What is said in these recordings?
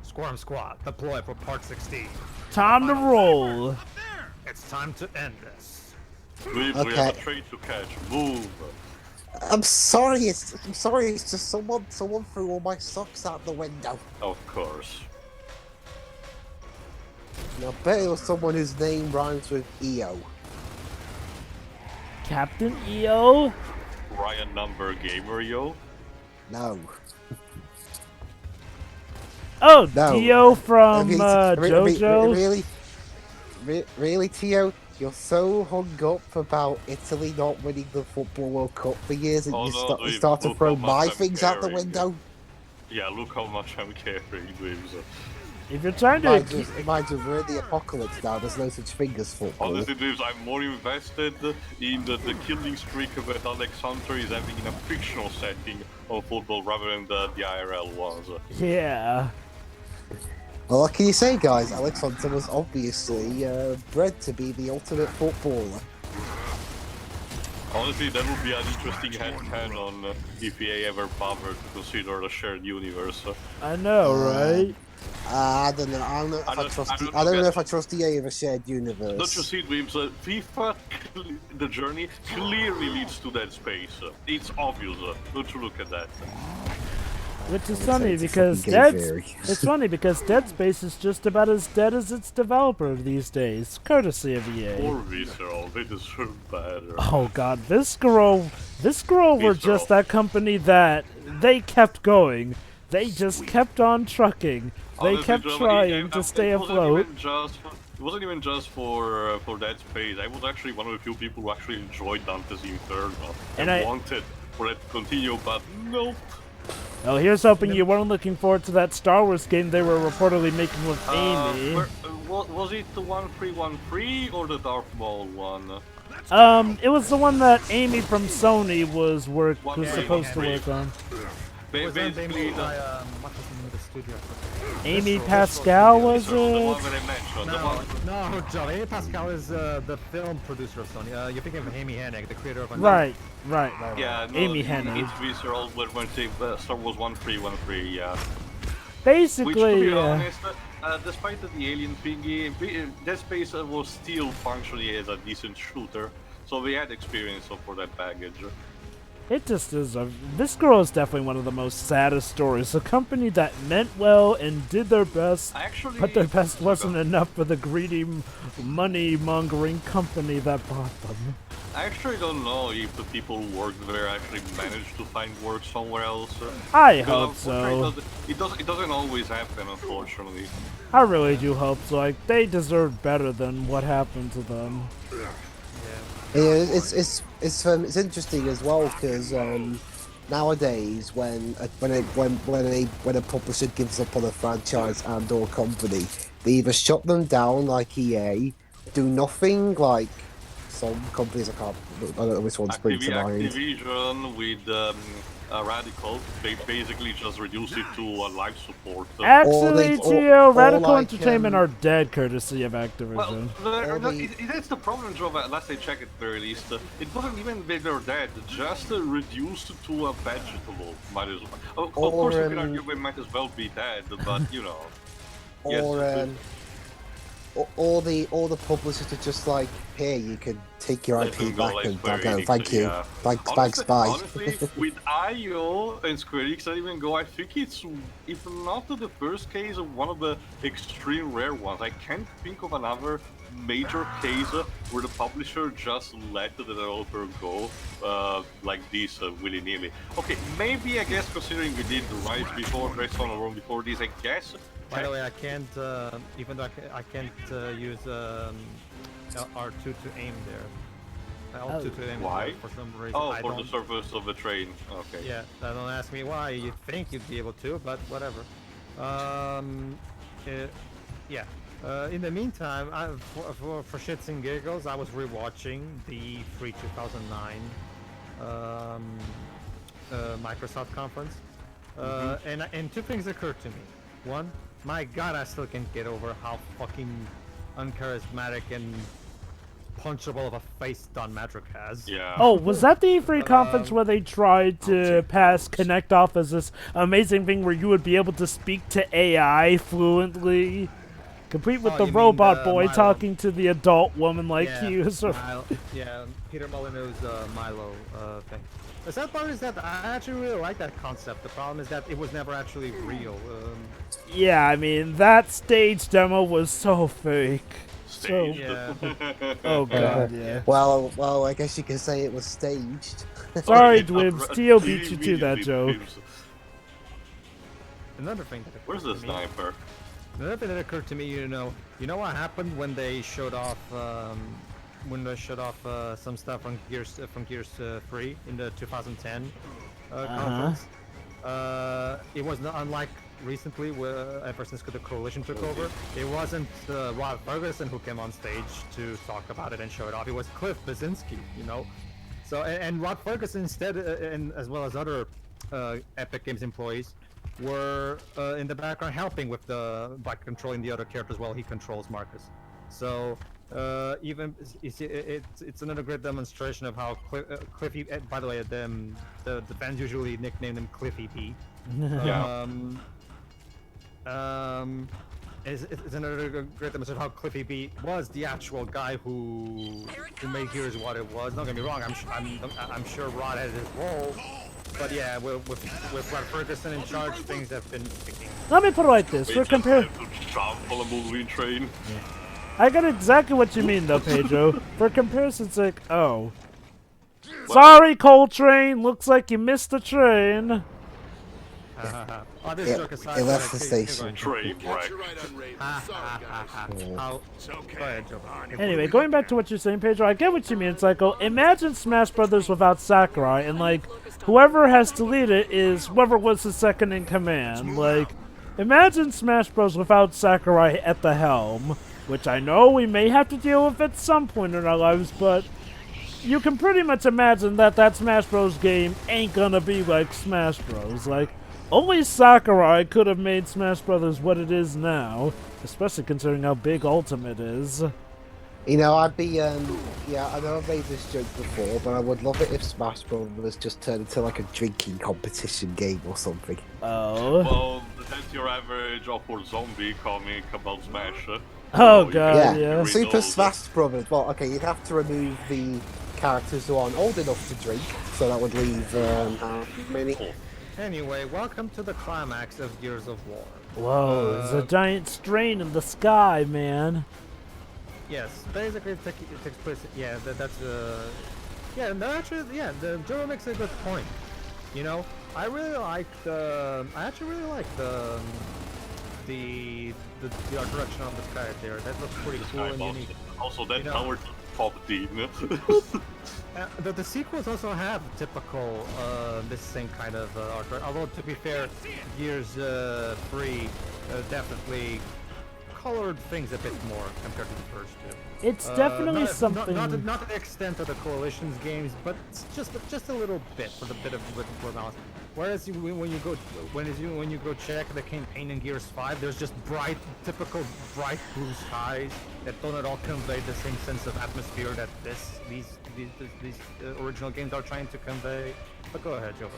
Squirm Squad, deploy for Part 16. Time to roll. It's time to end this. We have a train to catch. Move. I'm sorry. It's just someone threw all my socks out the window. Of course. Now, I bet it was someone whose name rhymes with EO. Captain EO? Ryan Number Gamer, yo. No. Oh, No. Dio from JoJo? Really, Tio? You're so hung up about Italy not winning the Football World Cup for years and you start to throw my things out the window? Yeah, look how much I'm carrying, Dweebs. If you're trying to... Imagine we're in the apocalypse now, there's no such thing as football. Honestly, Dweebs, I'm more invested in the killing streak that Alexander is having in a fictional setting of football rather than the IRL ones. Yeah. Well, what can you say, guys? Alex Hunter was obviously bred to be the ultimate footballer. Honestly, that would be an interesting headcanon if EA ever bothered to consider a shared universe. I know, right? I don't know. I don't know if I trust EA of a shared universe. Don't you see, Dweebs? FIFA, the journey clearly leads to Dead Space. It's obvious. Don't you look at that? Which is funny because it's funny because Dead Space is just about as dead as its developer these days, courtesy of EA. Poor Visceral, they deserve better. Oh god, Visceral were just that company that they kept going. They just kept on trucking. They kept trying to stay afloat. It wasn't even just for Dead Space. I was actually one of the few people who actually enjoyed Dante's Inferno and wanted for it to continue, but nope. Oh, here's hoping you weren't looking forward to that Star Wars game they were reportedly making with Amy. Was it the 1313 or the Darth Maul one? It was the one that Amy from Sony was supposed to work on. Basically, Amy Pascal was it? No, John. Amy Pascal is the film producer of Sony. You're thinking of Amy Hennig, the creator of. Right. Yeah, no, Amy Hennig. It's Visceral when Star Wars 1313. Yeah. Basically, which, to be honest, despite the alien thingy, Dead Space was still functionally as a decent shooter, so we had experience for that baggage. It just is this girl is definitely one of the most saddest stories. A company that meant well and did their best, but their best wasn't enough for the greedy, money-mongering company that bought them. I actually don't know if the people who worked there actually managed to find work somewhere else. I hope so. It doesn't always happen, unfortunately. I really do hope so. Like, they deserve better than what happened to them. Yeah, it's interesting as well because nowadays when a publisher gives up on a franchise and/or company, they either shut them down like EA, do nothing like some companies. I don't know which one springs to mind. Activision with Radical, they basically just reduce it to a live support. Actually, Tio, Radical Entertainment are dead, courtesy of Activision. Well, that's the problem, Joe, last I checked at the very least. It wasn't even that they're dead, just reduced to a vegetable, might as well. Of course, you can argue they might as well be dead, but, you know. All the publishers are just like, here, you can take your IP back and thank you. Thanks, bye. Honestly, with IO and Square Enix, I even go, I think it's, if not the first case, one of the extreme rare ones. I can't think of another major case where the publisher just let the developer go like this willy-nilly. Okay, maybe I guess considering we did the Rise before, Redstone or before this, I guess. By the way, I can't, even though I can't use R2 to aim there. L2 to aim why? For some reason. Oh, for the surface of the train. Okay. Yeah, don't ask me why. You'd think you'd be able to, but whatever. Yeah. In the meantime, for shits and giggles, I was rewatching the free 2009 Microsoft conference, and two things occurred to me. One, my God, I still can't get over how fucking uncharismatic and unpunchable of a face Don Madrick has. Yeah. Oh, was that the E3 conference where they tried to pass Connect off as this amazing thing where you would be able to speak to AI fluently? Complete with the you robot mean, boy Milo. talking to the adult woman like you. Yeah, Peter Molyneux's Milo thing. The sad part is that I actually really like that concept. The problem is that it was never actually real. Yeah, I mean, that stage demo was so fake. Staged. Yeah. Oh god, yeah. Well, I guess you can say it was staged. Sorry, Dwibs. Tio beat you to that joke. Another thing that Where's the sniper? Another thing that occurred to me, you know what happened when they showed off some stuff from Gears 3 in the 2010 conference. It was not unlike recently, ever since the Coalition took over. It wasn't Rod Ferguson who came on stage to talk about it and show it off. It was Cliff Basinski, you know. So and Rod Ferguson instead, and as well as other Epic Games employees, were in the background helping with by controlling the other characters while he controls Marcus. So even you see, it's another great demonstration of how Cliffy. By the way, the fans usually nickname him Cliffy B. It's another great demonstration of how Cliffy B was the actual guy who made Gears what it was. Don't get me wrong, I'm sure Rod had his role. But yeah, with Rod Ferguson in charge, things have been picking. Let me put it like this: for compare. Trample a moving train. I got exactly what you mean, though, Pedro. For comparison, it's like, oh, sorry, Coltrane. Looks like you missed the train. It left the station. Train wreck. Anyway, going back to what you're saying, Pedro, I get what you mean. It's like, oh, imagine Smash Brothers without Sakurai, and like, whoever has to lead it is whoever was the second in command. Like, imagine Smash Bros. Without Sakurai at the helm, which I know we may have to deal with at some point in our lives, but you can pretty much imagine that Smash Bros. Game ain't gonna be like Smash Bros. Like, only Sakurai could have made Smash Brothers what it is now, especially considering how big Ultimate is. You know, I'd be, yeah, I know I've made this joke before, but I would love it if Smash Bros. Just turned into like a drinking competition game or something. Oh. Well, that's your average awkward zombie comic about Smash. Oh god, yeah. Super Smash Brothers. Well, okay, you'd have to remove the characters who aren't old enough to drink, so that would leave many. Anyway, welcome to the climax of Gears of War. Whoa, there's a giant strain in the sky, man. Yes, basically it takes place. Yeah, yeah. No, actually, yeah. The Joe makes a good point. You know, I actually really like the art direction of the sky there. That looks pretty cool and unique. Also, that tower top team. The sequels also have typical this same kind of art. Although to be fair, Gears 3 definitely colored things a bit more compared to the first two. It's definitely something. Not to the extent of the Coalition's games, but just a little bit for the bit of balance. Whereas when you go check the campaign in Gears 5, there's just typical bright blue skies that don't at all convey the same sense of atmosphere that these original games are trying to convey. But go ahead, Joe.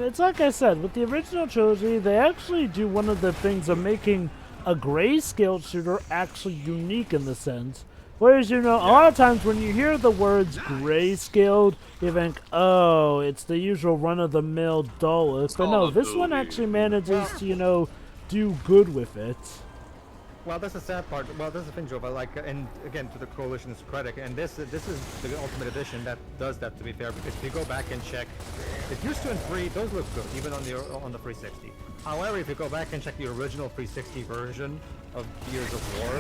It's like I said, with the original trilogy, they actually do one of the things of making a grayscale shooter actually unique in the sense. Whereas, you know, a lot of times when you hear the words grayscaled, you think, oh, it's the usual run-of-the-mill dull look. But no, this one actually manages to, you know, do good with it. Well, that's the sad part. Well, that's the thing, Joe. But like, and again, to the Coalition's credit, and this is the Ultimate Edition that does that. To be fair, because if you go back and check, the Gears 2 and 3, those look good, even on the 360. However, if you go back and check the original 360 version of Gears of War,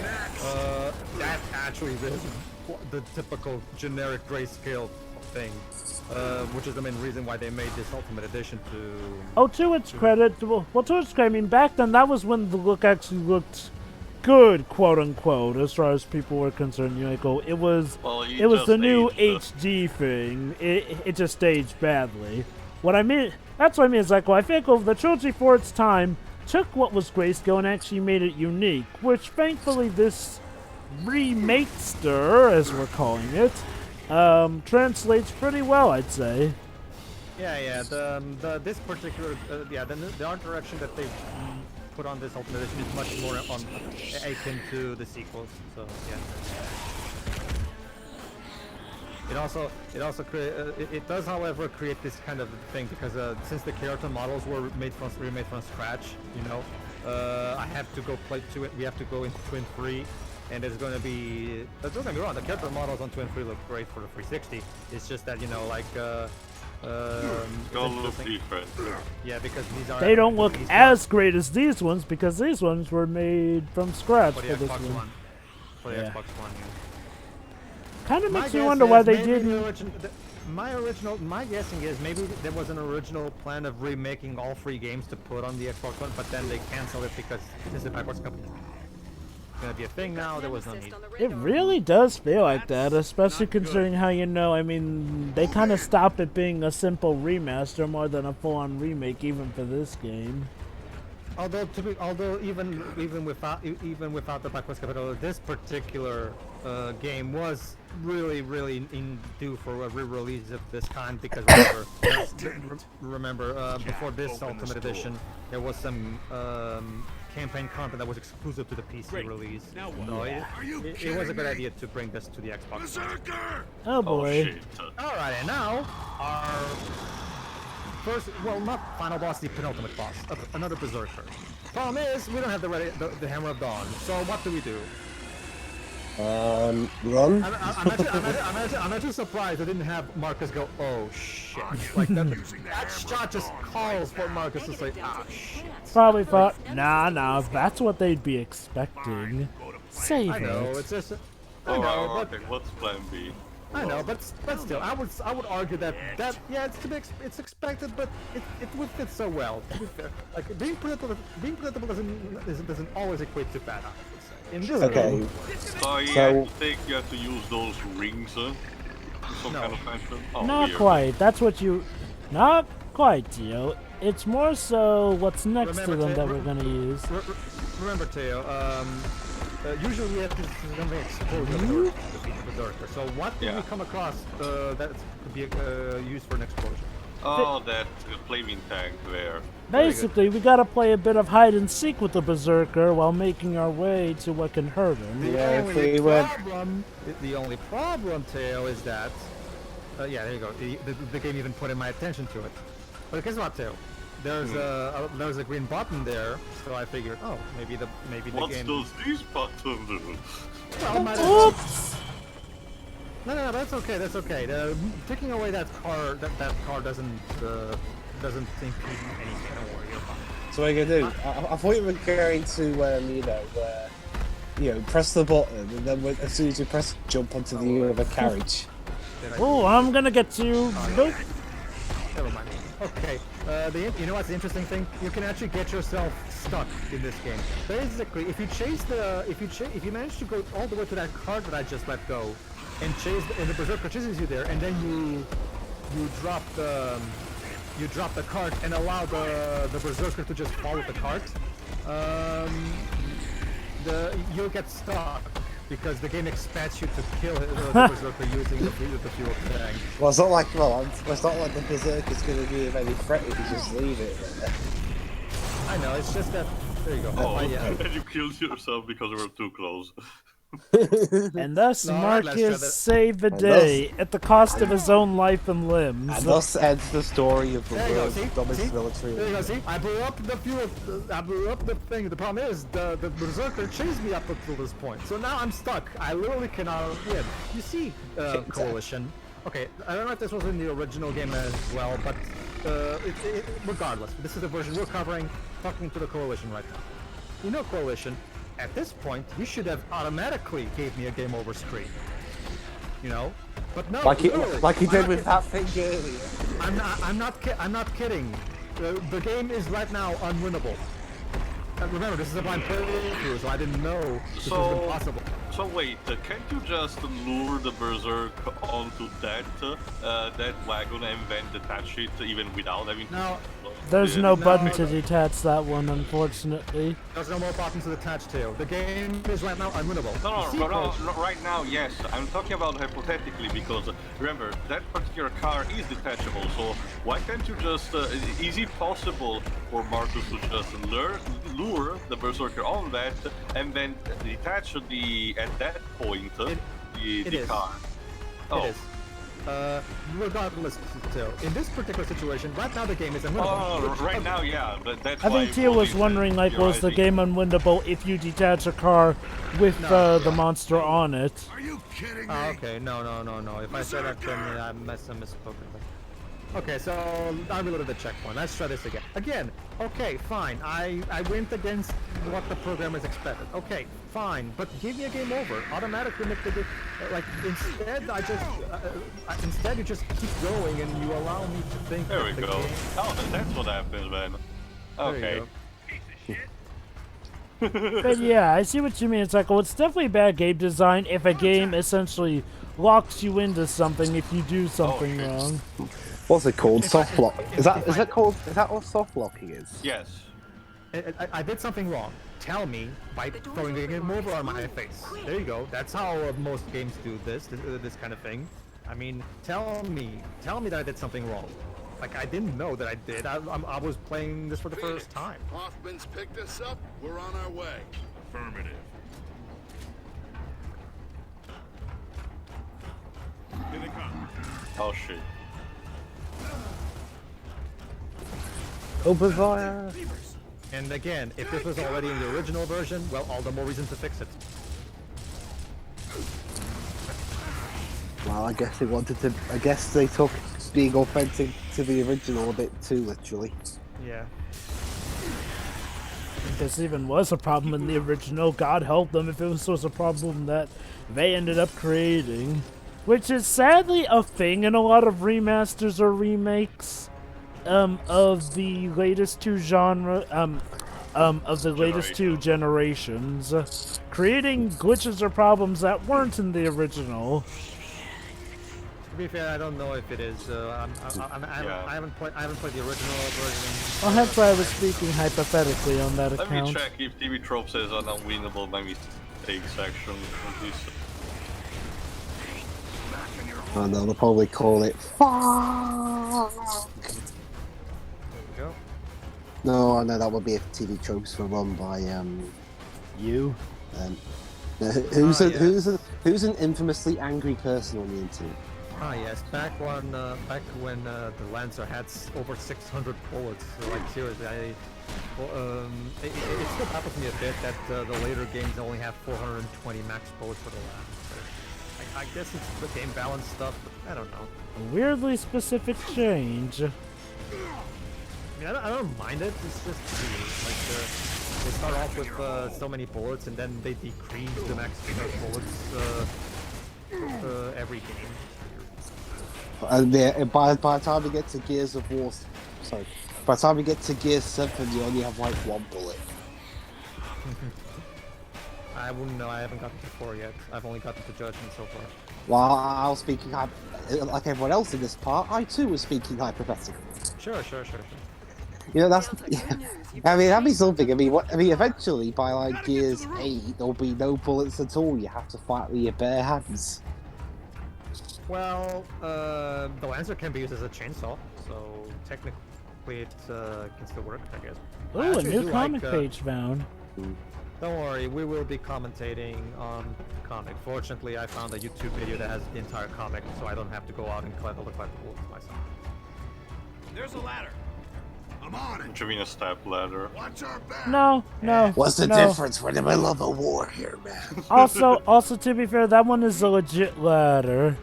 that actually is the typical generic grayscale thing, which is the main reason why they made this Ultimate Edition to. Oh, to its credit, well, to its credit, I mean, back then that was when the look actually looked good, quote unquote, as far as people were concerned. You know, like, oh, it was the new HD thing. It just aged badly. What I mean, that's what I mean. Is like, well, I think the trilogy for its time took what was grayscale and actually made it unique. Which thankfully this remakester, as we're calling it, translates pretty well, I'd say. Yeah. This particular the art direction that they put on this Ultimate Edition is much more akin to the sequels. So yeah. It does, however, create this kind of thing because since the character models were remade from scratch, you know, I have to go play to it. We have to go into Twin 3, and there's going to be. Don't get me wrong, the character models on Twin 3 look great for the 360. It's just that, you know, like. Don't look different. Yeah, because these are. They don't look as great as these ones because these ones were made from scratch for for the this Xbox one. One. For the Yeah. Xbox One. Yeah. Kind of My makes me guess wonder is why they maybe didn't. My guessing is maybe there was an original plan of remaking all 3 games to put on the Xbox One, but then they canceled it because this is a backwards company. It's gonna be a thing now. There was no need. It really does feel like that, especially considering how, you know, I mean, they kind of stopped it being a simple remaster more than a full-on remake even for this game. Although even without the backwards compatibility, this particular game was really in due for a re-release of this kind because remember before this Ultimate Edition there was some campaign content that was exclusive to the PC release. So it was a good idea to bring this to the Xbox One. Oh boy. Alright, and now our first, well, not final boss, the penultimate boss, another Berserker. Problem is, we don't have the Hammer of Dawn, so what do we do? Run? I'm actually surprised I didn't have Marcus go, oh shit. Like, that shot just calls for Marcus to say, ah shit. Probably thought, nah, that's what they'd be expecting. Save I know, it. it's just, I know, but what's plan B? I know, but still, I would argue that yeah, it's expected, but it would fit so well. To be fair, like being predictable doesn't always equate to bad. I would say. In this Okay. So I think you have to use those rings, some kind of fashion. Oh, Not weird. quite. That's what you. Not quite, Tio. It's more so what's next to them that we're gonna use. Remember, Teo. Usually we have to something explosive to defeat the Berserker. So what do we come across that could be used for an explosion? Oh, that flaming tank there. Basically, we gotta play a bit of hide and seek with the Berserker while making our way to what can hurt him. The only problem, Teo, is that yeah, there you go. The game even put in my attention to it. But guess what, Teo? There's a green button there, so I figured, oh, maybe the game. What does this button do? Well, oops. No, that's okay. That's okay. Taking away that car doesn't impede anything. Don't worry, you're fine. So what are you gonna do? I thought you were going to, press the button, and then as soon as you press, jump onto the other carriage. Oh, I'm gonna get you. Nope. Never mind. Okay. You know what's the interesting thing? You can actually get yourself stuck in this game. Basically, if you manage to go all the way to that card that I just let go, and the Berserker chases you there, and then you drop the cart and allow the Berserker to just follow the cart, you'll get stuck. Because the game expects you to kill the Berserker using the fuel tank. Well, it's not like the Berserker's going to be of any threat if you just leave it there. I know, it's just that. There you go. Oh, and you killed yourself because we were too close. And thus Marcus saved the day at the cost of his own life and limbs. And thus ends the story of the world's See? dumbest military. There you go, see? I blew up the fuel. I blew up the thing. The problem is the Berserker chased me up until this point. So now I'm stuck. I literally cannot win. You see, Coalition. Okay, I don't know if this was in the original game as well, but regardless, this is the version we're covering, talking to the Coalition right now. You know, Coalition, at this point, you should have automatically gave me a game over screen. You know? But no, like he did with that thing earlier. I'm not kidding. The game is right now unwinnable. Remember, this is a blind playthrough, so I didn't know this was impossible. So wait, can't you just lure the berserk onto that wagon and then detach it even without having? No. There's no button to detach that one, unfortunately. There's no more buttons to attach to. The game is right now unwinnable. No, right now, yes. I'm talking about hypothetically because remember that particular car is detachable. So why can't you just? Is it possible for Marcus to just lure the berserker on that and then detach at that point the car? It is. Regardless, still, in this particular situation, right now the game is unwinnable. Right now, yeah, but that's I think Tia was wondering, like, was the game unwinnable if you detach a car with the monster on it? Are you kidding me? Oh, okay, no. If I said that, then I misspoken. Okay, so I reloaded the checkpoint. Let's try this again. Again, okay, fine. I went against what the programmers expected. Okay, fine. But give me a game over. Automatically make the game. Like, instead, instead you just keep going and you allow me to think. There we that go. Oh, that's what happens, man. Okay. But yeah, I see what you mean. It's like, well, it's definitely bad game design if a game essentially locks you into something if you do something wrong. What's it called? Soft lock. Is that what soft locking is? Yes. I did something wrong. Tell me by throwing the game over on my face. There you go. That's how most games do this kind of thing. I mean, tell me that I did something wrong. Like, I didn't know that I did. I was playing this for the first time. Hoffman's picked us up. We're on our way. Affirmative. Here they come. Oh shit. Open fire! And again, if this was already in the original version, well, all the more reason to fix it. Well, I guess they wanted to. I guess they took being authentic to the original a bit too literally. Yeah. If this even was a problem in the original, God help them if it was a problem that they ended up creating. Which is sadly a thing in a lot of remasters or remakes. Of the latest two latest two generations, creating glitches or problems that weren't in the original. To be fair, I don't know if it is. I haven't played the original version. Well, that's why I was speaking hypothetically on that account. Let me check if TV Trope says an unwinnable by mistake section. Oh no, they'll probably call it fuck. Go. No, I know that would be if TV tropes were run by You. Who's an infamously angry person on the internet? Ah yes, back when the Lancer had over 600 bullets. So, like seriously, it still baffles me a bit that the later games only have 420 max bullets for the LAM. So, I guess it's the game balance stuff. But I don't know. A weirdly specific change. I mean, I don't mind it. It's just like they start off with so many bullets and then they decrease the max bullets every game. And by the time we get to Gears of War, by the time we get to Gears 7, you only have like one bullet. I wouldn't know. I haven't gotten to 4 yet. I've only gotten to Judgment so far. While I was speaking like everyone else in this part, I too was speaking hypothetically. Sure. You know, that's. I mean, that'd be something. I mean, eventually, by like Gears 8, there'll be no bullets at all. You have to fight with your bare hands. Well, the Lancer can be used as a chainsaw, so technically it can still work, I guess. Ooh, a new comic page found. Don't worry, we will be commentating on the comic. Fortunately, I found a YouTube video that has the entire comic, so I don't have to go out and collect all the collectibles myself. There's a ladder. I'm on it. What do you mean a step ladder? Watch our back. No. What's the difference? We're in the middle of a war here, man. Also, to be fair, that one is a legit ladder.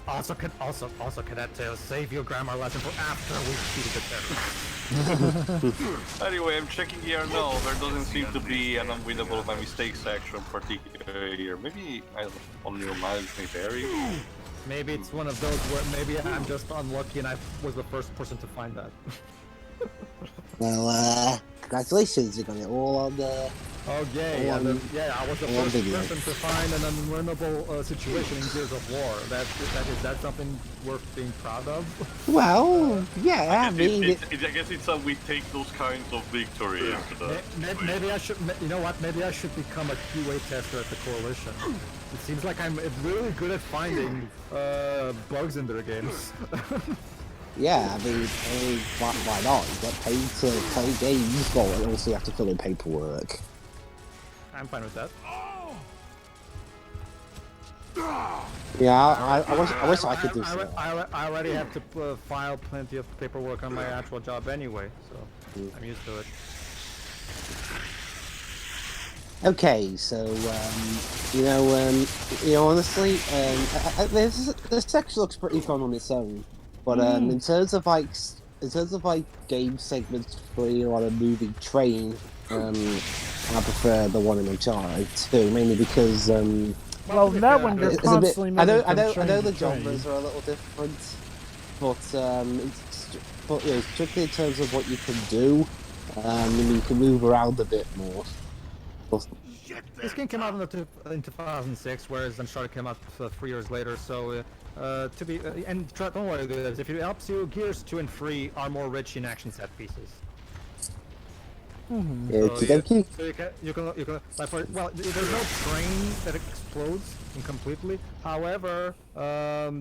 Also, Cadet Tail, save your grammar lesson for after we defeated the terrorists. Anyway, I'm checking here now. There doesn't seem to be an unwinnable by mistake section particularly here. Maybe I don't know, on your mind may vary. Maybe it's one of those where maybe I'm just unlucky and I was the first person to find that. Well, congratulations, you got it all on the... Okay, yeah, I was the one first video. person to find an unwinnable situation in Gears of War. Is that something worth being proud of? Well, yeah, I mean, I guess it's a we take those kinds of victory into the... Maybe I should, you know what, maybe I should become a QA tester at the Coalition. It seems like I'm really good at finding bugs in their games. yeah, I mean, why not? You get paid to play games, but also you have to fill in paperwork. I'm fine with that. Yeah, I wish I could do so. I already have to file plenty of paperwork on my actual job anyway, so I'm used to it. Okay, so honestly, this section looks pretty fun on its own, but in terms of like game segments for on a moving train, I prefer the one in Uncharted 2, mainly because Well, that one you're it's constantly I moving know from train the to train. genres are a little different, but strictly in terms of what you can do, you can move around a bit more. This game came out in 2006, whereas Uncharted came out 3 years later. So, don't worry, guys. If it helps you, Gears 2 and 3 are more rich in action set pieces. Okey-dokey. So you can there's no train that explodes incompletely. However,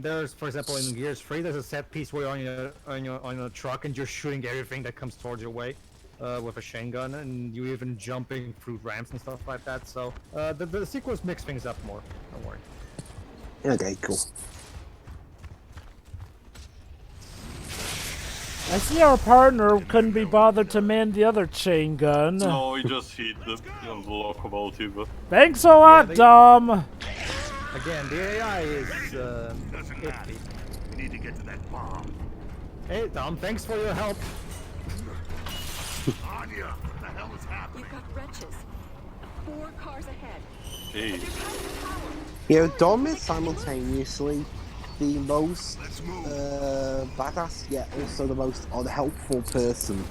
there's, for example, in Gears 3, there's a set piece where you're on a truck and you're shooting everything that comes towards your way. With a chain gun, and you even jumping through ramps and stuff like that. So the sequels mix things up more. Don't worry. Okay, cool. I see our partner couldn't be bothered to man the other chain gun. No, he just hit the locomotive. Thanks a lot, Dom! Again, the AI is iffy. We need to get to that bomb. Hey, Dom, thanks for your help. Anya, what the hell is happening? You've got wretches. 4 cars ahead. Hey. Dom is simultaneously the most badass, yet also the most unhelpful person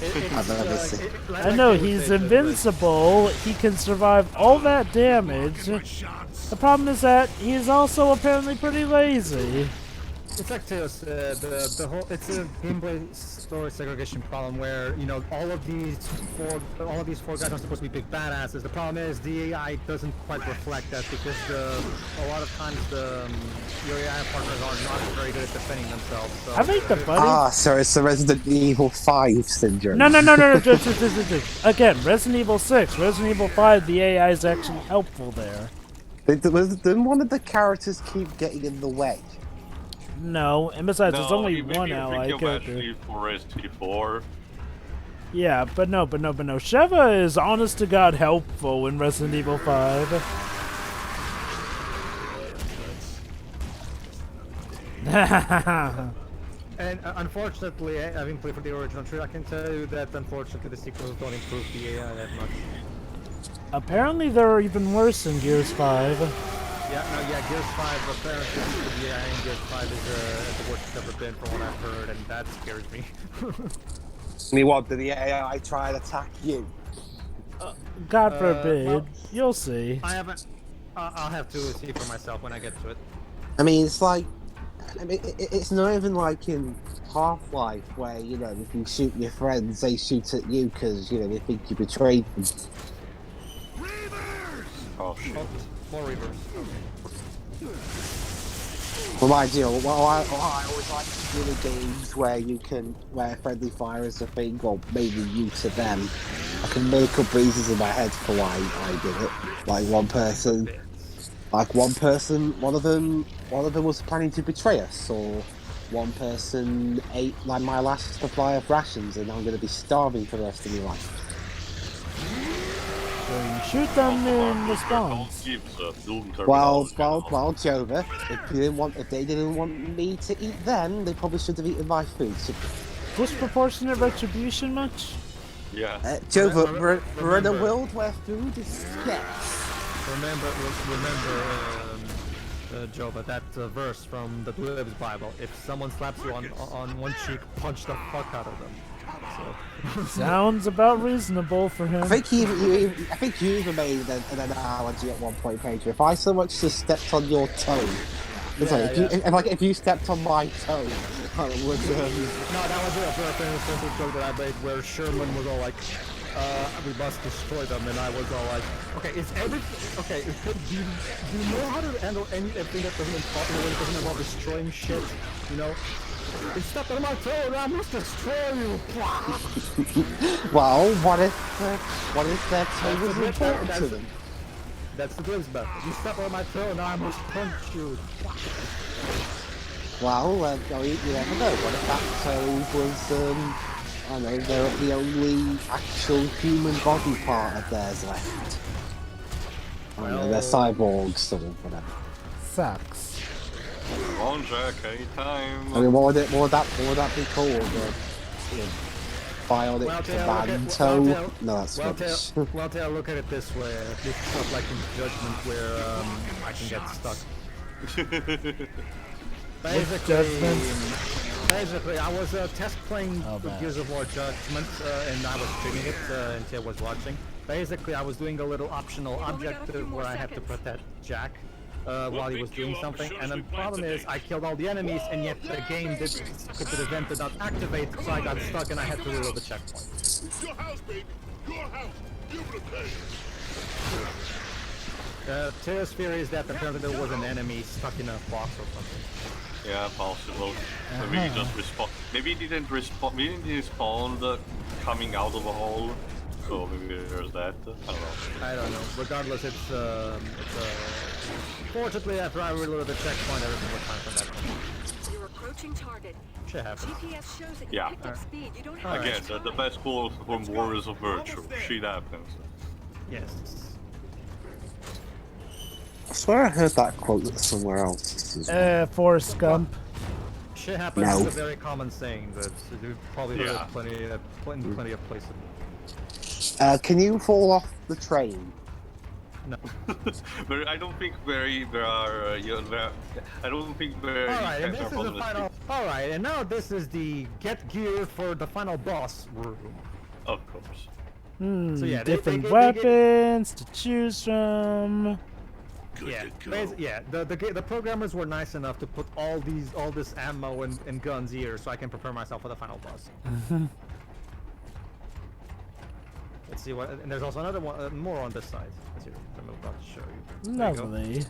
I've ever seen. I know, he's invincible, he can survive all that damage. The problem is that he's also apparently pretty lazy. It's like Teos, it's a gameplay story segregation problem where, you know, all of these four guys are supposed to be big badasses. The problem is the AI doesn't quite reflect that, because a lot of times your AI partners are not very good at defending themselves. So I think the funny... so it's the Resident Evil 5 syndrome. No. Again, Resident Evil 6, Resident Evil 5, the AI is actually helpful there. Didn't one of the characters keep getting in the way? No, and besides, there's only one ally character. Actually for Resident 4. Yeah, but no. Sheva is honest to God helpful in Resident Evil 5. And unfortunately, having played for the original tree, I can tell you that unfortunately the sequels don't improve the AI that much. Apparently they're even worse in Gears 5. Gears 5, apparently the AI in Gears 5 is the worst it's ever been from what I've heard, and that scares me. I mean, what, did the AI try and attack you? God forbid. Well, You'll see. I haven't. I'll have to see for myself when I get to it. I mean, it's like... it's not even like in Half-Life where, you know, if you shoot your friends, they shoot at you because, you know, they think you betrayed them. Oh, shit. More reverse. For my deal, I always like to do the games where friendly fire is a thing, or maybe you to them. I can make up reasons in my head for why I did it. Like one of them was planning to betray us, or one person ate like my last supply of rations and I'm going to be starving for the rest of my life. So you shoot them in response. Well, Jova, if they didn't want me to eat them, they probably should have eaten my food. So... Disproportionate retribution much? Yeah. Jova, we're in a world where food is scarce. Remember, Jova, that verse from the Dweeb's Bible. If someone slaps you on one cheek, punch the fuck out of them. Sounds about reasonable for him. I think you even made an analogy at one point, Pedro. If I so much as stepped on your toe, sorry, if you stepped on my toe, I would. No, that was a famous joke that I made where Sherman was all like, "We must destroy them," and I was all like, "Okay, is everything okay? Do you know how to handle anything that doesn't involve destroying shit? You know." You stepped on my toe and I must destroy you! Well, what if that toe was important to them? That's the Grimms method. You step on my toe and I must punch you. Well, you never know. What if that toe was, I don't know, they're the only actual human body part of theirs left. I don't know, they're cyborgs or whatever. Sucks. Come on, Jack, anytime. I mean, what would that be called? Bionic van toe? No, that's rubbish. Well, Taylor, look at it this way. This is not like in Judgment where I can get stuck. Basically, I was test playing Gears of War Judgment, and I was streaming it, and Taylor was watching. Basically, I was doing a little optional objective where I had to protect Jack. While he was doing something, and the problem is I killed all the enemies, and yet the game did the event did not activate, so I got stuck and I had to reload the checkpoint. It's your house, baby. Your house. Give it a pay. Taylor's theory is that apparently there was an enemy stuck in a box or something. Yeah, possible. Maybe he just respawned. Maybe he didn't respawn. Maybe he didn't spawn coming out of a hole. So maybe there's that. I don't know. Regardless, it's fortunately, after I reloaded the checkpoint, everything was fine from that point. You're approaching target. Shit happens. GPS shows that you picked up speed. You don't have Again, much the time. best quote from War is a virtue. Shit happens. Yes. I swear I heard that quote somewhere else. Forrest Gump. Shit happens is a very common saying that you've probably heard plenty of places. Can you fall off the train? No. I don't think I don't think very. Alright, and this is the final. Alright, and now this is the get gear for the final boss room. Of course. So yeah, different weapons to choose from. The programmers were nice enough to put all this ammo and guns here, so I can prepare myself for the final boss. Let's see what, and there's also another one, more on this side. Let's see, I'm about to show you. Lovely.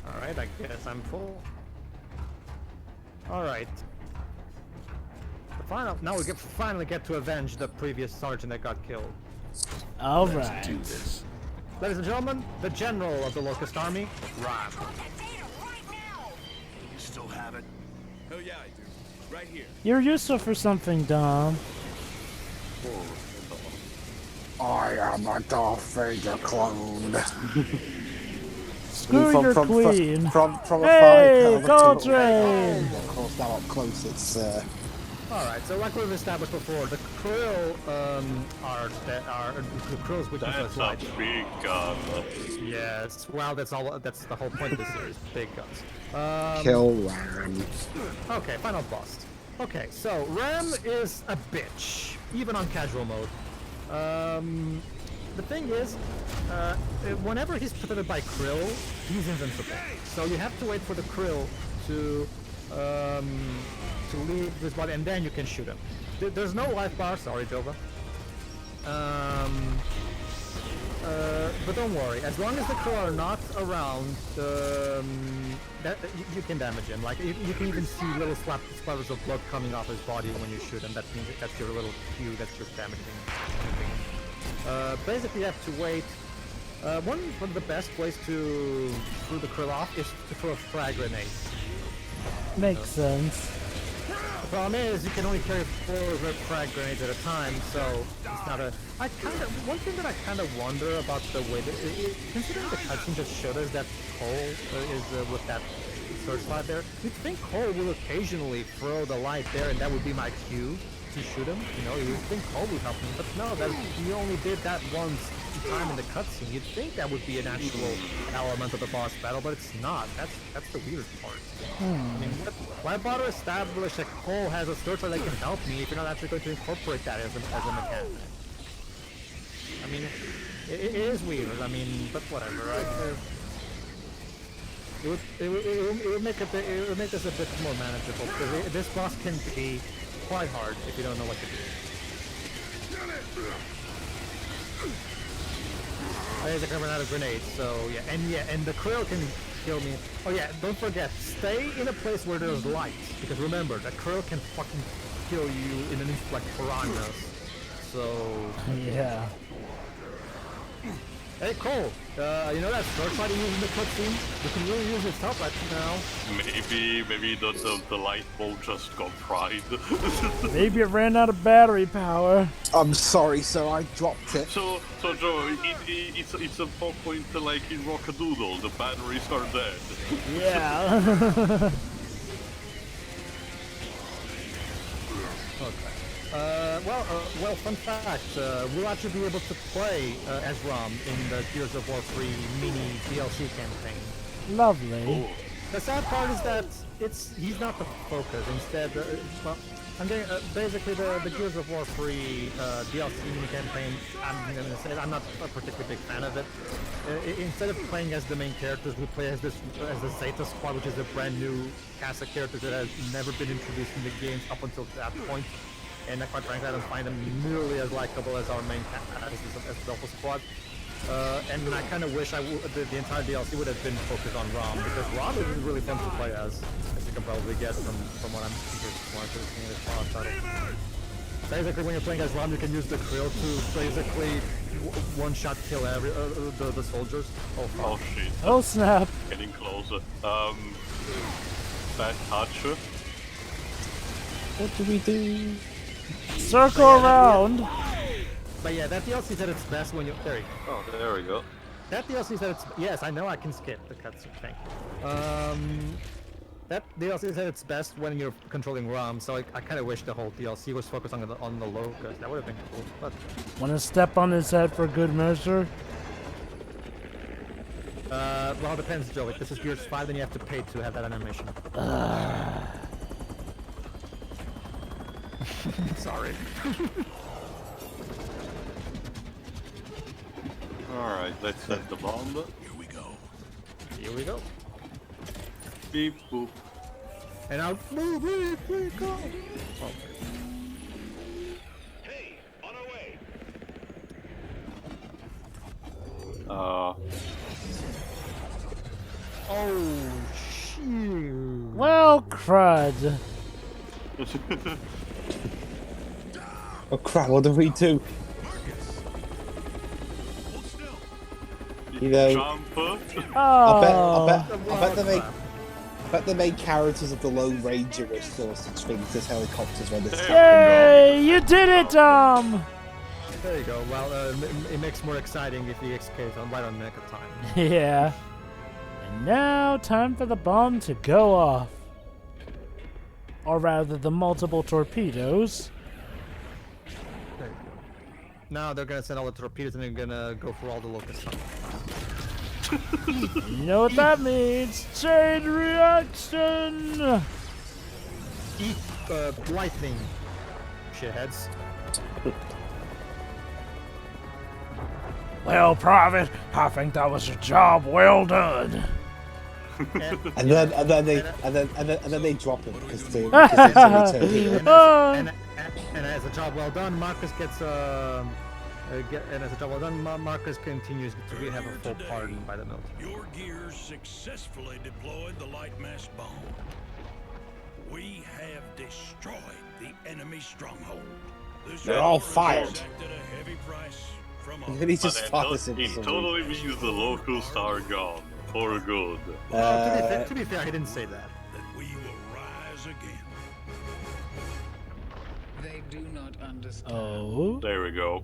Alright, I guess I'm full. Alright. Now we finally get to avenge the previous sergeant that got killed. Alright. Ladies and gentlemen, the general of the Locust Army, RAAM. You still have it? Hell yeah, I do. Right here. You're useful for something, Dom. I am a Darth Vader clone. Screw your queen. From hey, a Coltrane! Of course, now up close, it's Alright, so like we've established before, the krill are the krills which That's is a big gun. Yes, well that's the whole point of this series, big guns. kill RAAM. Okay, final boss. Okay, so RAAM is a bitch, even on casual mode. The thing is, whenever he's protected by krill, he's invincible. So you have to wait for the krill to leave his body, and then you can shoot him. There's no life bar, sorry, Jova. But don't worry, as long as the krill are not around, you can damage him. Like you can even see little splatters of blood coming off his body when you shoot him. That means that's your little cue that you're damaging. Basically, you have to wait. One of the best ways to throw the krill off is to throw a frag grenade. Makes sense. The problem is you can only carry 4 frag grenades at a time, so it's not a. One thing that I kind of wonder about the way that, considering the cutscene just showed us that Cole is with that searchlight there, you'd think Cole will occasionally throw the light there, and that would be my cue to shoot him. You know, you would think Cole would help him, but no, that he only did that once time in the cutscene. You'd think that would be an actual element of the boss battle, but it's not. That's the weird part. I mean, why bother establish that Cole has a searcher that can help me if you're not actually going to incorporate that as a mechanic? I mean, it is weird. I mean, but whatever. It would make this a bit more manageable, because this boss can be quite hard if you don't know what to do. There's a run out of grenades, so yeah, and the krill can kill me. Oh yeah, don't forget, stay in a place where there's light, because remember, the krill can fucking kill you in an instant like piranhas. So Yeah. hey Cole, you know that sword fighting using the cutscene? You can really use its help right now. Maybe the light bulb just got fried. Maybe it ran out of battery power. I'm sorry, sir, I dropped it. So Joe, it's a point like in Rockadoodle, the batteries are dead. Yeah. Okay. Well, fun fact, we'll actually be able to play as RAAM in the Gears of War 3 mini DLC campaign. Lovely. The sad part is that he's not the focus. Instead, well, I'm getting basically the Gears of War 3 DLC mini campaign. I'm gonna say I'm not a particularly big fan of it. Instead of playing as the main characters, we play as the Zeta Squad, which is a brand new cast of characters that has never been introduced in the games up until that point. And quite frankly, I don't find them nearly as likable as our main as the Locus Squad. And I kind of wish the entire DLC would have been focused on RAAM, because RAAM is really fun to play as you can probably guess from what I'm seeing this title. Basically, when you're playing as RAAM, you can use the krill to basically one-shot kill the soldiers. Oh, fuck. Oh shit. Oh snap. Getting closer. Bad touch. What do we do? Circle around. But yeah, that DLC is at its best when you... There you go. Oh, there we go. That DLC is at its... Yes, I know I can skip the cutscene, thank you. That DLC is at its best when you're controlling RAAM, so I kind of wish the whole DLC was focused on the Locus. That would have been cool, but... Wanna step on his head for good measure? Well, it depends, Joe. If this is Gears 5, then you have to pay to have that animation. Sorry. Alright, let's set the bomb. Here we go. Here we go. Beep boop. And I'll move it, go. Oh. Hey, on our way. Oh, shoot. Well, crud. Oh crap, what do we do? Hold still. You know, Jump. Oh. I bet the main characters of the Lone Ranger are still such things as helicopters when this. Yay! You did it, Tom! There you go. Well, it makes more exciting if he escapes right on the nick of time. Yeah. And now, time for the bomb to go off. Or rather, the multiple torpedoes. There you go. Now they're gonna send all the torpedoes and they're gonna go for all the Locus stuff. You know what that means? Chain reaction! Eat lightning, shitheads. Well, Private, I think that was a job well done. And then they drop him because it's a return hero. And as a job well done, Marcus gets Marcus continues to have a full pardon by the military. Your gears successfully deployed the light mass bomb. We have destroyed the enemy stronghold. They're all fired. Exacted a heavy price from And then he just fires him. It totally means the Locust are gone. For good. To be fair, he didn't say that. that we will rise again. They do not understand. Oh? There we go.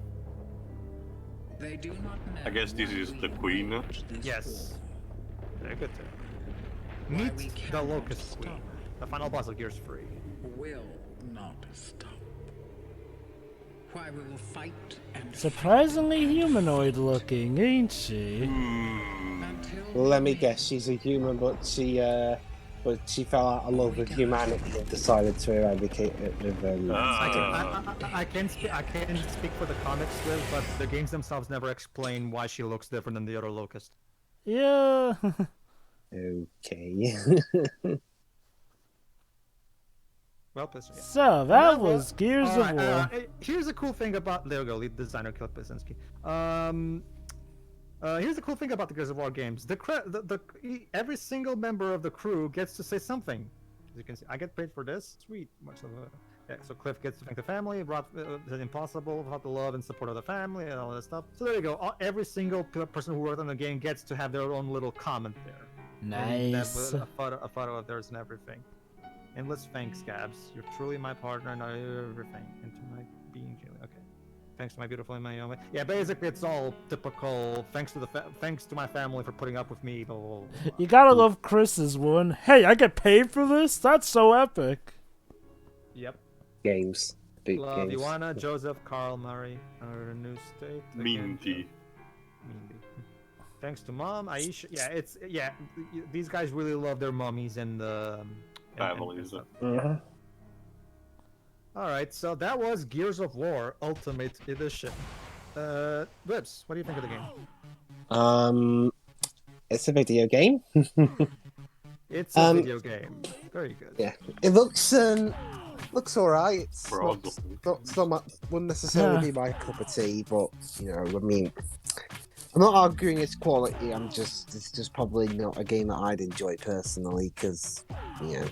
They do not know. I guess this why is we the queen. launched this Yes. war. Very good. Why Meet we the cannot Locust stop. Queen, the final boss of Gears 3. Will not stop. why we will fight and Surprisingly humanoid looking, ain't she? until Let me guess, she's a human, but she fell out of love with humanity and decided to eradicate it with I can't speak for the comics, Liv, but the games themselves never explain why she looks different than the other Locust. Yeah. Okay. Well, Pissinski. So that was Gears of War. Here's a cool thing about there we go, lead designer Cliff Pissinski. Here's the cool thing about the Gears of War games. Every single member of the crew gets to say something. As you can see, I get paid for this. Sweet. Much of a... Yeah, so Cliff gets to thank the family, the impossible, about the love and support of the family, and all that stuff. So there you go. Every single person who worked on the game gets to have their own little comment there. Nice. And a photo of theirs and everything. And let's thank Scabs. You're truly my partner and everything. And to my being Julie. Okay. Thanks to my beautiful Naomi. Yeah, basically it's all typical. Thanks to my family for putting up with me. Blah, blah, blah, blah. You gotta love Chris's one. Hey, I get paid for this? That's so epic. Yep. Games. Big Love games. Ioana, Joseph, Carl, Murray, our new state. Minty. Thanks to Mom, Aisha. These guys really love their mummies and Families. Alright, so that was Gears of War Ultimate Edition. Whips, what do you think of the game? It's a video game. It's a video game. Very good. Yeah, it looks alright. It's wouldn't necessarily be my cup of tea, but you know, I mean, I'm not arguing its quality. It's just probably not a game that I'd enjoy personally, because you know,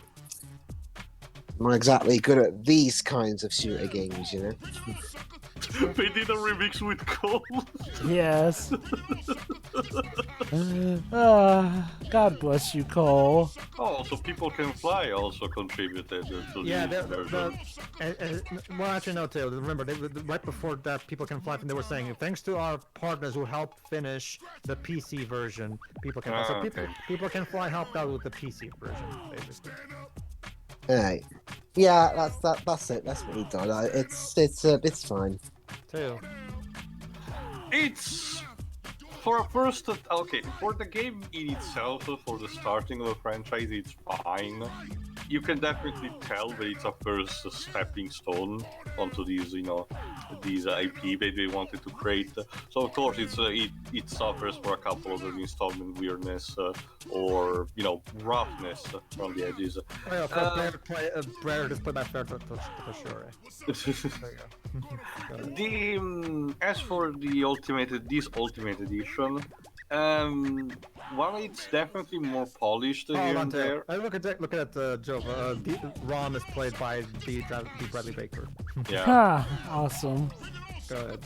I'm not exactly good at these kinds of shooter games, you know. They did a remix with Cole. Yes. God bless you, Cole. Oh, so People Can Fly also contributed to the version. Well, actually, no, too. Remember, right before that, People Can Fly, they were saying, thanks to our partners who helped finish the PC version, People Can Fly. So People Can Fly helped out with the PC version, basically. Alright. Yeah, that's it. That's what he done. It's fine. Too. It's for the game in itself, for the starting of the franchise, it's fine. You can definitely tell that it's a first stepping stone onto these, these IP that they wanted to create. So of course it suffers for a couple of the installment weirdness or roughness from the edges. Prayer just put that fair for sure. As for this Ultimate Edition, well, it's definitely more polished here and there. Look at Joe. RAAM is played by the Bradley Baker. Yeah. Awesome. Go ahead.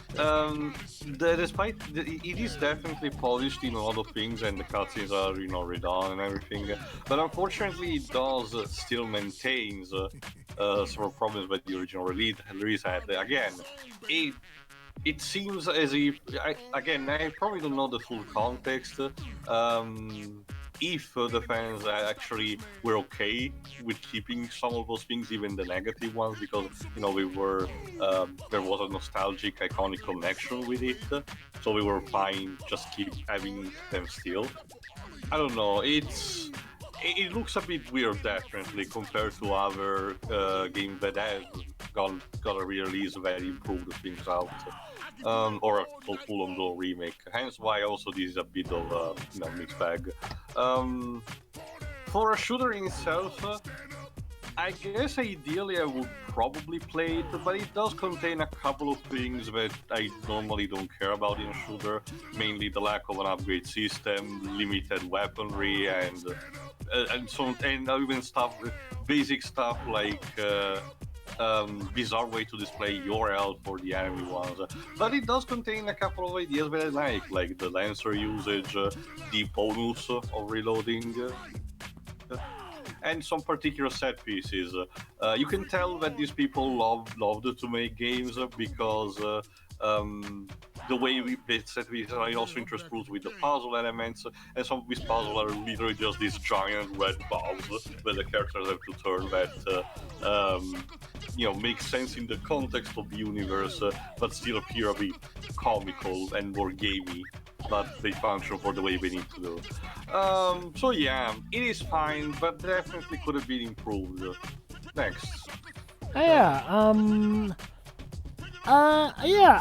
It is definitely polished in a lot of things, and the cutscenes are redone and everything. But unfortunately, it does still maintains several problems that the original release had. Again, it seems as if, I probably don't know the full context, if the fans actually were okay with keeping some of those things, even the negative ones, because, we were, there was a nostalgic, iconic connection with it, so we were fine just keep having them still. I don't know, it looks a bit weird, definitely, compared to other games that have got a re-release that improved things out, or a full-on remake. Hence why also this is a bit of a mixed bag. For a shooter in itself, I guess ideally I would probably play it, but it does contain a couple of things that I normally don't care about in a shooter, mainly the lack of an upgrade system, limited weaponry, and even basic stuff like bizarre way to display your health for the enemy ones. But it does contain a couple of ideas that I like the Lancer usage, the bonus of reloading. and some particular set pieces. You can tell that these people loved to make games because the way they set pieces are also interspersed with the puzzle elements, and some of these puzzles are literally just these giant red balls that the characters have to turn that make sense in the context of the universe, but still appear a bit comical and more gamey, but they function for the way they need to do. So yeah, it is fine, but definitely could have been improved. Next. Yeah,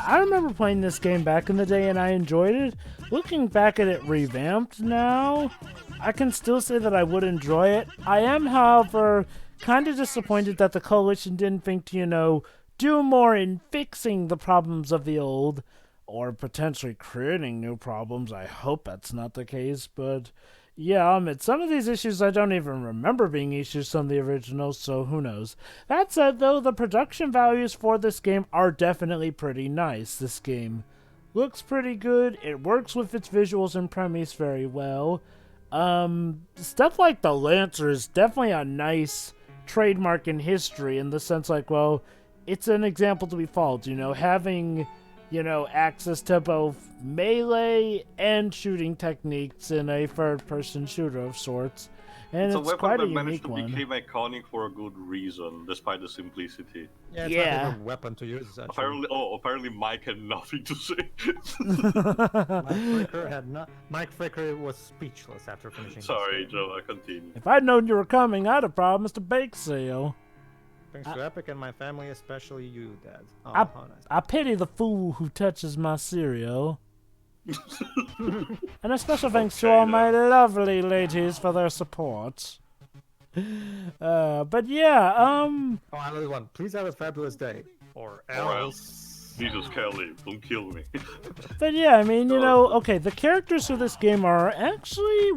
I remember playing this game back in the day and I enjoyed it. Looking back at it revamped now, I can still say that I would enjoy it. I am, however, kind of disappointed that the Coalition didn't think to, do more in fixing the problems of the old, or potentially creating new problems. I hope that's not the case, but yeah, some of these issues I don't even remember being issues from the original, so who knows. That said, though, the production values for this game are definitely pretty nice. This game looks pretty good. It works with its visuals and premise very well. Stuff like the Lancer is definitely a nice trademark in history in the sense it's an example to be followed, having access to both melee and shooting techniques in a third-person shooter of sorts. And it's quite a unique one. It's a weapon that managed to become iconic for a good reason, despite the simplicity. Yeah, it's my favorite weapon to use. Apparently Mike had nothing to say. Mike Fricker was speechless after finishing. Sorry, Joe, I continue. If I'd known you were coming, I'd have promised a bake sale. Thanks to Epic and my family, especially you, Dad. Oh, nice. Nice. I pity the fool who touches my cereal. And a special thanks to all my lovely ladies for their support. But yeah, Oh, another one. Please have a fabulous day. Or else. Jesus, Kelly, don't kill me. But yeah, I mean, okay, the characters of this game are actually,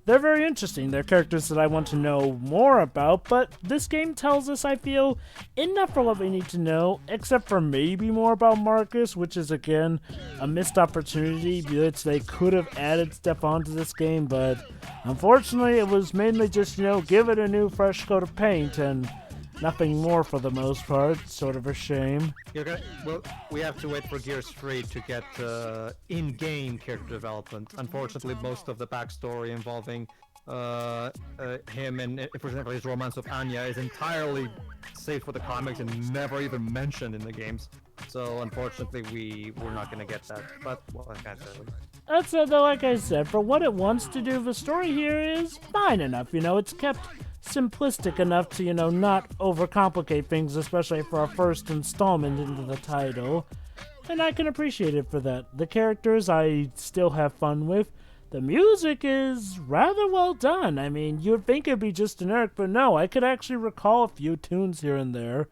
they're very interesting. They're characters that I want to know more about, but this game tells us, I feel, enough for what we need to know, except for maybe more about Marcus, which is, again, a missed opportunity, which they could have added stuff onto this game, but unfortunately it was mainly just, give it a new fresh coat of paint, and nothing more for the most part. Sort of a shame. Well, we have to wait for Gears 3 to get in-game character development. Unfortunately, most of the backstory involving him and, for example, his romance with Anya is entirely saved for the comics and never even mentioned in the games. So, unfortunately, we're not going to get that. But, I can't say. That said, though, like I said, for what it wants to do, the story here is fine enough. It's kept simplistic enough to, not overcomplicate things, especially for our first installment into the title. And I can appreciate it for that. The characters I still have fun with. The music is rather well done. I mean, you'd think it'd be just generic, but no, I could actually recall a few tunes here and there.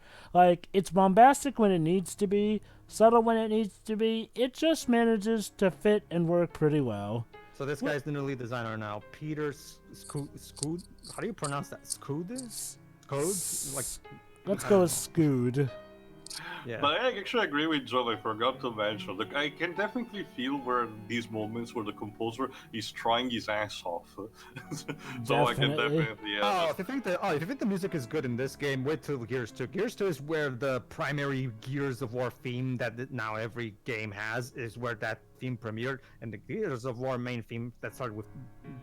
It's bombastic when it needs to be, subtle when it needs to be. It just manages to fit and work pretty well. So this guy's the new lead designer now, Peter Scood. How do you pronounce that? Scood? Let's go with Scood. Yeah. But I actually agree with Joe. I forgot to mention. I can definitely feel where these moments where the composer is trying his ass off. So I can definitely. Yeah. If you think the music is good in this game, wait till Gears 2. Gears 2 is where the primary Gears of War theme that now every game has is where that theme premiered, and the Gears of War main theme that started with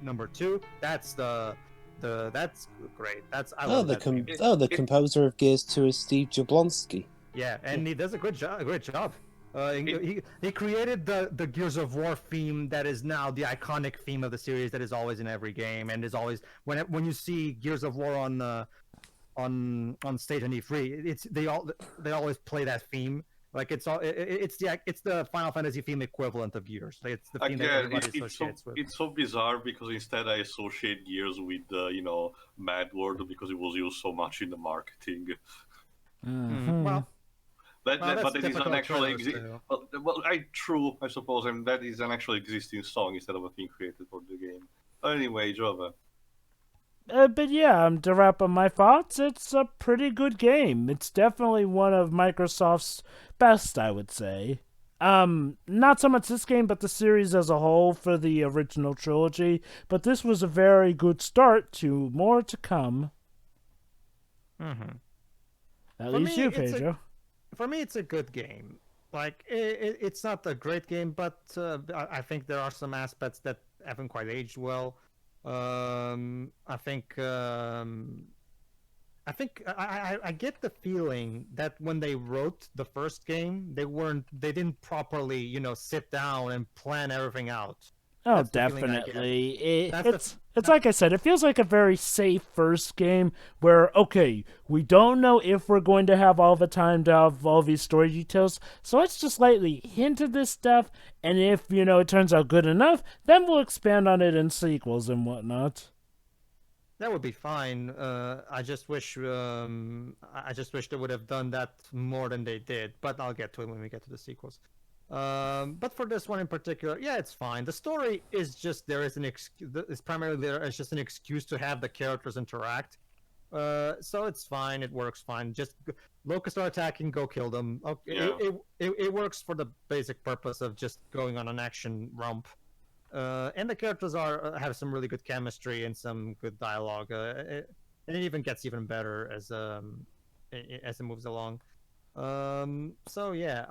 number 2. That's that's great. The composer of Gears 2 is Steve Jablonski. Yeah, and he does a great job. He created the Gears of War theme that is now the iconic theme of the series that is always in every game and is always when you see Gears of War on stage on E3, they always play that theme. It's the Final Fantasy theme equivalent of Gears. It's the theme that everybody associates with. It's so bizarre because instead I associate Gears with Mad World because it was used so much in the marketing. Mm-hmm. But it is an actual true, I suppose, and that is an actual existing song instead of a thing created for the game. Anyway, Jova. But yeah, to wrap up my thoughts, it's a pretty good game. It's definitely one of Microsoft's best, I would say. Not so much this game, but the series as a whole for the original trilogy. But this was a very good start to more to come. Mm-hmm. At For least me, you, it's Pedro. For me, it's a good game. Like it's not a great game, but I think there are some aspects that haven't quite aged well. I think I get the feeling that when they wrote the first game, they didn't properly, sit down and plan everything out. Oh, That's the feeling I get. definitely. That's It's like I said, it feels like a very safe first game where, okay, we don't know if we're going to have all the time to have all these story details, so let's just lightly hint at this stuff, and if, it turns out good enough, then we'll expand on it in sequels and whatnot. That would be fine. I just wish they would have done that more than they did. But I'll get to it when we get to the sequels. But for this one in particular, yeah, it's fine. The story is just there is an excuse. It's primarily there as just an excuse to have the characters interact. So it's fine. It works fine. Just Locus are attacking, go kill them. Okay, Yeah. it works for the basic purpose of just going on an action romp. And the characters have some really good chemistry and some good dialogue. And it even gets even better as it moves along. So yeah.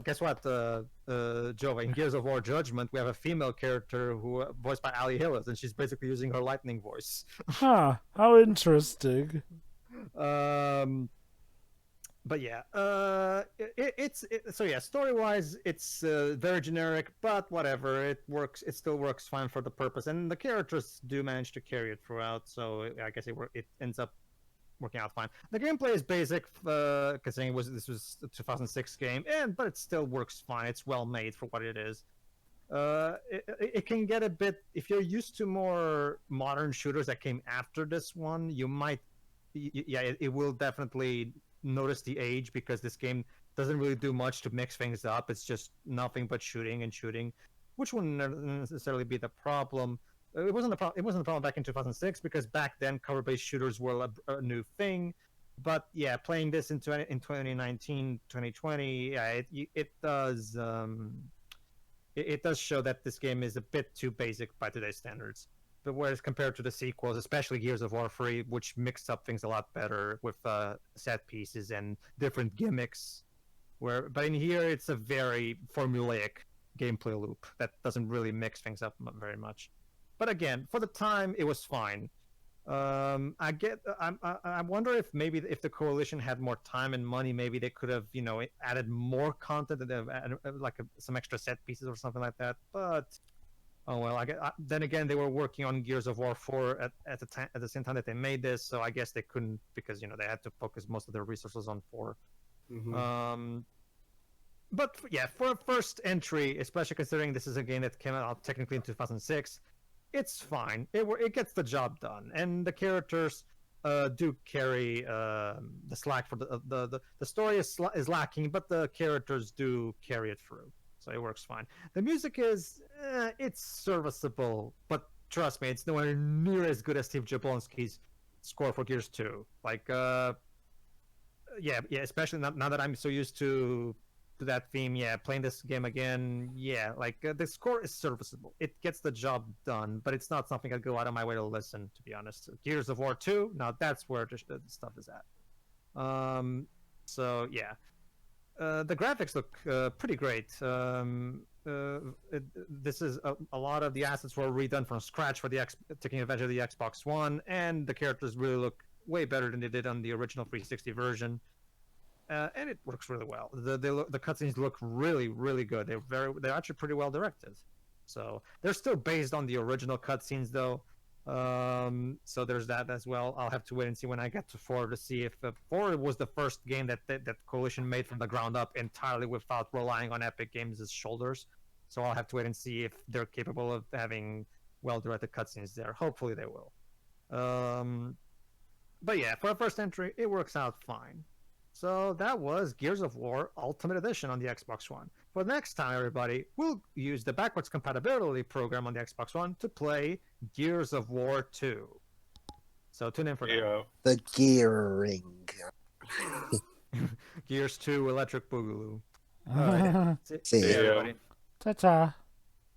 Guess what? Jova, in Gears of War Judgment, we have a female character who voiced by Ali Hillis, and she's basically using her lightning voice. Huh, how interesting. But yeah, so yeah, story-wise, it's very generic, but whatever, it works. It still works fine for the purpose, and the characters do manage to carry it throughout. So I guess it ends up working out fine. The gameplay is basic, considering this was a 2006 game, but it still works fine. It's well made for what it is. It can get a bit, if you're used to more modern shooters that came after this one, you might, it will definitely notice the age, because this game doesn't really do much to mix things up. It's just nothing but shooting and shooting, which wouldn't necessarily be the problem. It wasn't a problem back in 2006, because back then cover-based shooters were a new thing. But yeah, playing this in 2019, 2020, yeah, it does it does show that this game is a bit too basic by today's standards. But whereas compared to the sequels, especially Gears of War 3, which mixed up things a lot better with set pieces and different gimmicks, but in here it's a very formulaic gameplay loop that doesn't really mix things up very much. But again, for the time, it was fine. I wonder if maybe if the coalition had more time and money, maybe they could have, added more content and some extra set pieces or something like that. But oh well, then again, they were working on Gears of War 4 at the same time that they made this, so I guess they couldn't, because they had to focus most of their resources on 4. Mm-hmm. But yeah, for a first entry, especially considering this is a game that came out technically in 2006, it's fine. It gets the job done, and the characters do carry the slack for the story is lacking, but the characters do carry it through. So it works fine. The music is it's serviceable, but trust me, it's nowhere near as good as Steve Jablonski's score for Gears 2. Like, yeah, especially now that I'm so used to that theme. Yeah, playing this game again. Yeah, like the score is serviceable. It gets the job done, but it's not something I'd go out of my way to listen. To be honest, Gears of War 2. Now that's where the stuff is at. So yeah. The graphics look pretty great. This is a lot of the assets were redone from scratch for taking advantage of the Xbox One, and the characters really look way better than they did on the original 360 version. And it works really well. The cutscenes look really, really good. They're actually pretty well directed. So they're still based on the original cutscenes, though. So there's that as well. I'll have to wait and see when I get to 4 to see if 4 was the first game that Coalition made from the ground up entirely without relying on Epic Games' shoulders. So I'll have to wait and see if they're capable of having well-directed cutscenes there. Hopefully they will. But yeah, for a first entry, it works out fine. So that was Gears of War Ultimate Edition on the Xbox One. For the next time, everybody, we'll use the backwards compatibility program on the Xbox One to play Gears of War 2. So tune in for that. The gearing. Gears 2 Electric Boogaloo. All right. See ya. everybody. Ta-ta.